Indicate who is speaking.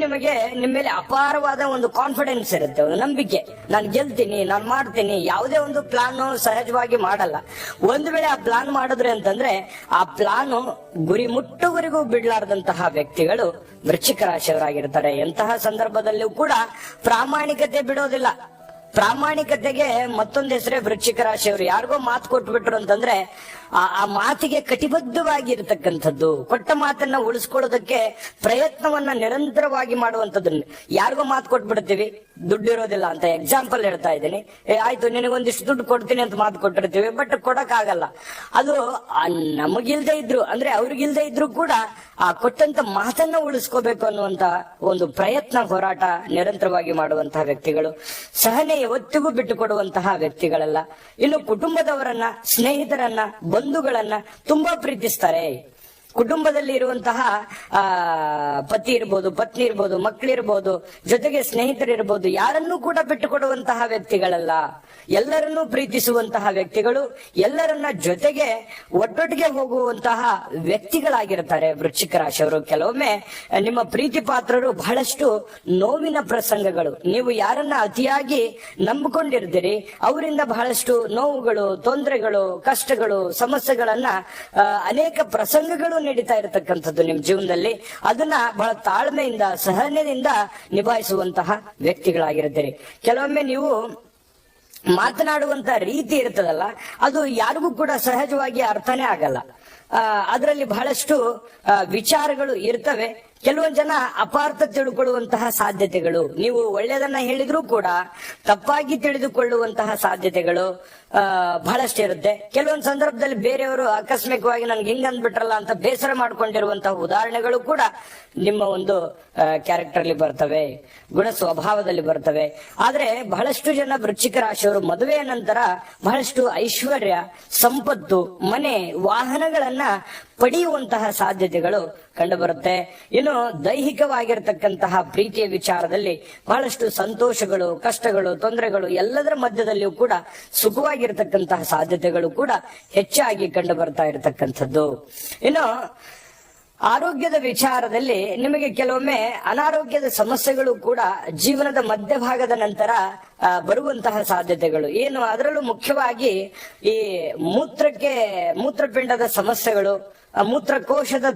Speaker 1: ನಿಮಗೆ ನಿಮ್ಮ ಮೇಲೆ ಅಪಾರವಾದ ಒಂದು ಕಾನ್ಫಿಡೆನ್ಸ್ ಇರುತ್ತೆ, ಒಂದು ನಂಬಿಕೆ. ನಾನು ಗೆಲ್ತೀನಿ, ನಾನು ಮಾಡ್ತೀನಿ. ಯಾವುದೇ ಒಂದು ಪ್ಲಾನ್ ಸಹಜವಾಗಿ ಮಾಡಲ್ಲ. ಒಂದು ವೇಳೆ ಆ ಪ್ಲಾನ್ ಮಾಡಿದ್ರೆ ಅಂತಂದ್ರೆ ಆ ಪ್ಲಾನ್ ಗುರಿ ಮುಟ್ಟುವರೆಗೂ ಬಿಡ್ಲಾರ್ದಂತಹ ವ್ಯಕ್ತಿಗಳು ವೃಶ್ಚಿಕ ರಾಶಿಯವರಾಗಿರ್ತಾರೆ. ಎಂತಹ ಸಂದರ್ಭದಲ್ಲೂ ಕೂಡ ಪ್ರಾಮಾಣಿಕತೆ ಬಿಡೋದಿಲ್ಲ. ಪ್ರಾಮಾಣಿಕತೆಗೆ ಮತ್ತೊಂದು ಹೆಸರೇ ವೃಶ್ಚಿಕ ರಾಶಿಯವರು. ಯಾರಿಗೋ ಮಾತು ಕೊಟ್ಬಿಟ್ರು ಅಂತಂದ್ರೆ ಆ ಮಾತಿಗೆ ಕಟಿಬದ್ಧವಾಗಿರ್ತಕ್ಕಂಥದ್ದು, ಕೊಟ್ಟ ಮಾತನ್ನ ಉಳಿಸ್ಕೊಳ್ಳೋದಕ್ಕೆ ಪ್ರಯತ್ನವನ್ನ ನಿರಂತರವಾಗಿ ಮಾಡುವಂಥದ್ದನ್ನ. ಯಾರಿಗೋ ಮಾತು ಕೊಟ್ಬಿಡ್ತೀವಿ, ದುಡ್ಡು ಇರೋದಿಲ್ಲ ಅಂತ ಎಕ್ಸಾಂಪಲ್ ಹೇಳ್ತಾ ಇದ್ದೀನಿ. ಆಯ್ತು ನಿನಗೊಂದಿಷ್ಟು ದುಡ್ಡು ಕೊಡ್ತೀನಿ ಅಂತ ಮಾತು ಕೊಟ್ಟಿರ್ತೀವಿ, ಬಟ್ ಕೊಡಕ್ ಆಗಲ್ಲ. ಅದು ನಮಗಿಲ್ದೇ ಇದ್ರು ಅಂದ್ರೆ ಅವ್ರಿಗಿಲ್ದೇ ಇದ್ರು ಕೂಡ ಆ ಕೊಟ್ಟಂತ ಮಾತನ್ನ ಉಳಿಸ್ಕೋಬೇಕು ಅನ್ನುವಂತ ಒಂದು ಪ್ರಯತ್ನ, ಹೋರಾಟ ನಿರಂತರವಾಗಿ ಮಾಡುವಂತಹ ವ್ಯಕ್ತಿಗಳು. ಸಹನೆ ಯಾವತ್ತಿಗೂ ಬಿಟ್ಟು ಕೊಡುವಂತಹ ವ್ಯಕ್ತಿಗಳಲ್ಲ. ಇನ್ನು ಕುಟುಂಬದವರನ್ನ, ಸ್ನೇಹಿತರನ್ನ, ಬಂಧುಗಳನ್ನ ತುಂಬಾ ಪ್ರೀತಿಸ್ತಾರೆ. ಕುಟುಂಬದಲ್ಲಿ ಇರುವಂತಹ ಪತಿ ಇರ್ಬೋದು, ಪತ್ನಿ ಇರ್ಬೋದು, ಮಕ್ಕಳಿರ್ಬೋದು, ಜೊತೆಗೆ ಸ್ನೇಹಿತರಿರ್ಬೋದು, ಯಾರನ್ನೂ ಕೂಡ ಬಿಟ್ಟುಕೊಡುವಂತಹ ವ್ಯಕ್ತಿಗಳಲ್ಲ. ಎಲ್ಲರನ್ನೂ ಪ್ರೀತಿಸುವಂತಹ ವ್ಯಕ್ತಿಗಳು, ಎಲ್ಲರನ್ನ ಜೊತೆಗೆ ಒಟ್ಟೊಟ್ಟಿಗೆ ಹೋಗುವಂತಹ ವ್ಯಕ್ತಿಗಳಾಗಿರ್ತಾರೆ ವೃಶ್ಚಿಕ ರಾಶಿಯವರು. ಕೆಲವೊಮ್ಮೆ ನಿಮ್ಮ ಪ್ರೀತಿ ಪಾತ್ರರು ಬಹಳಷ್ಟು ನೋವಿನ ಪ್ರಸಂಗಗಳು. ನೀವು ಯಾರನ್ನ ಅತಿಯಾಗಿ ನಂಬಿಕೊಂಡಿರ್ತೀರಿ ಅವರಿಂದ ಬಹಳಷ್ಟು ನೋವುಗಳು, ತೊಂದರೆಗಳು, ಕಷ್ಟಗಳು, ಸಮಸ್ಯೆಗಳನ್ನ ಅನೇಕ ಪ್ರಸಂಗಗಳು ನಡೀತಾ ಇರತಕ್ಕಂಥದ್ದು ನಿಮ್ಮ ಜೀವನದಲ್ಲಿ. ಅದನ್ನ ಬಹಳ ತಾಳ್ಮೆಯಿಂದ, ಸಹನೆಯಿಂದ ನಿಭಾಯಿಸುವಂತಹ ವ್ಯಕ್ತಿಗಳಾಗಿರ್ತೀರಿ. ಕೆಲವೊಮ್ಮೆ ನೀವು ಮಾತನಾಡುವಂತ ರೀತಿ ಇರ್ತದಲ್ಲ, ಅದು ಯಾರಿಗೂ ಕೂಡ ಸಹಜವಾಗಿ ಅರ್ಥನೇ ಆಗಲ್ಲ. ಅದರಲ್ಲಿ ಬಹಳಷ್ಟು ವಿಚಾರಗಳು ಇರ್ತವೆ. ಕೆಲವೊಂದು ಜನ ಅಪಾರ್ಥ ತಿಳ್ಕೊಳ್ಳುವಂತಹ ಸಾಧ್ಯತೆಗಳು, ನೀವು ಒಳ್ಳೆಯದನ್ನ ಹೇಳಿದ್ರೂ ಕೂಡ ತಪ್ಪಾಗಿ ತಿಳಿದುಕೊಳ್ಳುವಂತಹ ಸಾಧ್ಯತೆಗಳು ಬಹಳಷ್ಟು ಇರುತ್ತೆ. ಕೆಲವೊಂದು ಸಂದರ್ಭದಲ್ಲಿ ಬೇರೆಯವರು ಆಕಸ್ಮಿಕವಾಗಿ ನನ್ಗೆ ಹಿಂಗ್ ಅಂದ್ಬಿಟ್ರಲ್ಲ ಅಂತ ಬೇಸರ ಮಾಡ್ಕೊಂಡಿರುವಂತಹ ಉದಾಹರಣೆಗಳು ಕೂಡ ನಿಮ್ಮ ಒಂದು ಕ್ಯಾರೆಕ್ಟರ್ ಅಲ್ಲಿ ಬರ್ತವೆ, ಗುಣ ಸ್ವಭಾವದಲ್ಲಿ ಬರ್ತವೆ. ಆದ್ರೆ ಬಹಳಷ್ಟು ಜನ ವೃಶ್ಚಿಕ ರಾಶಿಯವರು ಮದುವೆಯ ನಂತರ ಬಹಳಷ್ಟು ಐಶ್ವರ್ಯ, ಸಂಪತ್ತು, ಮನೆ, ವಾಹನಗಳನ್ನ ಪಡೆಯುವಂತಹ ಸಾಧ್ಯತೆಗಳು ಕಂಡು ಬರುತ್ತೆ. ಇನ್ನು ದೈಹಿಕವಾಗಿರತಕ್ಕಂತಹ ಪ್ರೀತಿಯ ವಿಚಾರದಲ್ಲಿ ಬಹಳಷ್ಟು ಸಂತೋಷಗಳು, ಕಷ್ಟಗಳು, ತೊಂದರೆಗಳು ಎಲ್ಲದರ ಮಧ್ಯದಲ್ಲಿಯೂ ಕೂಡ ಸುಖವಾಗಿರತಕ್ಕಂತಹ ಸಾಧ್ಯತೆಗಳು ಕೂಡ ಹೆಚ್ಚಾಗಿ ಕಂಡು ಬರ್ತಾ ಇರತಕ್ಕಂಥದ್ದು. ಇನ್ನು ಆರೋಗ್ಯದ ವಿಚಾರದಲ್ಲಿ ನಿಮಗೆ ಕೆಲವೊಮ್ಮೆ ಅನಾರೋಗ್ಯದ ಸಮಸ್ಯೆಗಳು ಕೂಡ ಜೀವನದ ಮಧ್ಯಭಾಗದ ನಂತರ ಬರುವಂತಹ ಸಾಧ್ಯತೆಗಳು ಏನು, ಅದರಲ್ಲೂ ಮುಖ್ಯವಾಗಿ ಈ ಮೂತ್ರಪಿಂಡದ ಸಮಸ್ಯೆಗಳು, ಮೂತ್ರಕೋಶದ